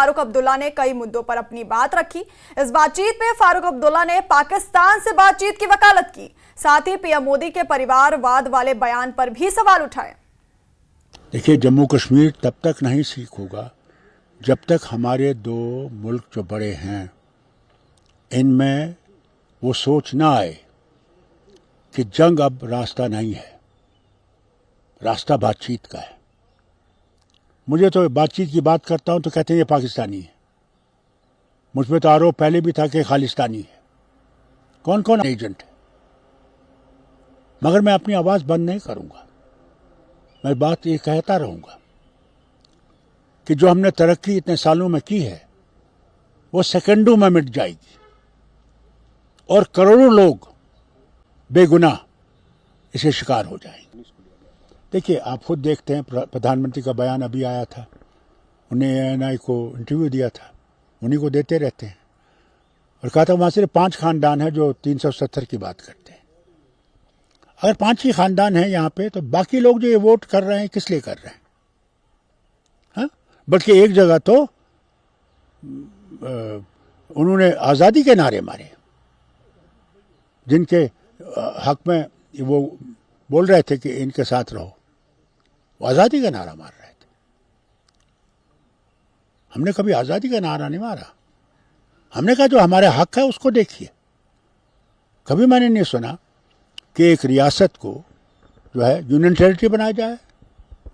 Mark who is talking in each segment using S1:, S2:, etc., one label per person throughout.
S1: فاروق عبداللہ نے کئی مدعوں پر اپنی بات رکھی۔ اس بات چیت میں فاروق عبداللہ نے پاکستان سے بات چیت کی وکالت کی، ساتھ ہی پی ایم مودی کے پریوار واد والے بیان پر بھی سوال اٹھائے۔
S2: دیکھیے، جموں کشمیر تب تک نہیں ٹھیک ہوگا جب تک ہمارے دو ملک جو بڑے ہیں ان میں وہ سوچ نہ آئے کہ جنگ اب راستہ نہیں ہے، راستہ بات چیت کا ہے۔ مجھے تو بات چیت کی بات کرتا ہوں تو کہتے ہیں یہ پاکستانی ہے، مجھ پہ تو آروپ پہلے بھی تھا کہ خالستانی ہے۔ کون کون ایجنٹ ہے؟ مگر میں اپنی آواز بند نہیں کروں گا، میں بات یہ کہتا رہوں گا کہ جو ہم نے ترقی اتنے سالوں میں کی ہے وہ سیکنڈوں میں مٹ جائے گی، اور کروڑوں لوگ بے گناہ اسے شکار ہو جائیں گے۔ دیکھیے، آپ خود دیکھتے ہیں پردھان منتری کا بیان ابھی آیا تھا، انہیں ANI کو انٹرویو دیا تھا، انہیں کو دیتے رہتے ہیں، اور کہا تھا وہاں صرف 5 خاندان ہیں جو 370 کی بات کرتے ہیں۔ اگر 5 ہی خاندان ہیں یہاں پہ تو باقی لوگ جو یہ ووٹ کر رہے ہیں کس لیے کر رہے ہیں؟ ہاں، بلکہ ایک جگہ تو انہوں نے آزادی کے نعرے مارے، جن کے حق میں وہ بول رہے تھے کہ ان کے ساتھ رہو، وہ آزادی کا نعرہ مار رہے تھے۔ ہم نے کبھی آزادی کا نعرہ نہیں مارا، ہم نے کہا جو ہمارے حق ہے اس کو دیکھیے۔ کبھی میں نے نہیں سنا کہ ایک ریاست کو جو ہے یونین ٹیریٹری بنایا جائے،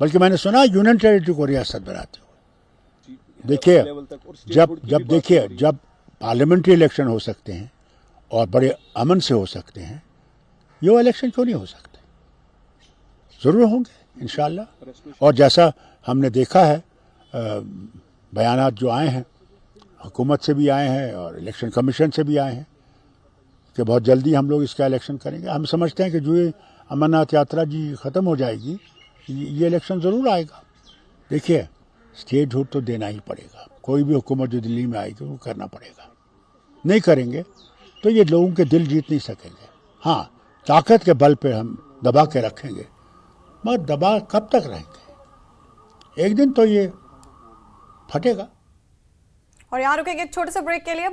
S2: بلکہ میں نے سنا یونین ٹیریٹری کو ریاست بناتے ہوئے۔ دیکھیے، جب پارلیمنٹری الیکشن ہو سکتے ہیں اور بڑے امن سے ہو سکتے ہیں، یہ الیکشن کیوں نہیں ہو سکتے؟ ضرور ہوں گے انشاءاللہ۔ اور جیسا ہم نے دیکھا ہے، بیانات جو آئے ہیں حکومت سے بھی آئے ہیں اور الیکشن کمیشن سے بھی آئے ہیں کہ بہت جلدی ہم لوگ اس کا الیکشن کریں گے۔ ہم سمجھتے ہیں کہ جو یہ امرناتھ یاترا جی ختم ہو جائے گی، یہ الیکشن ضرور آئے گا۔ دیکھیے، اسٹیٹ ہوڈ تو دینا ہی پڑے گا، کوئی بھی حکومت جو دلی میں آئی تو وہ کرنا پڑے گا۔ نہیں کریں گے تو یہ لوگوں کے دل جیت نہیں سکیں گے۔ ہاں، طاقت کے بل پہ ہم دبا کے رکھیں گے، مگر دبا کب تک رہیں گے؟ ایک دن تو یہ پھٹے گا۔
S1: اور یہاں رکیں گے ایک چھوٹے سے بریک کے لیے۔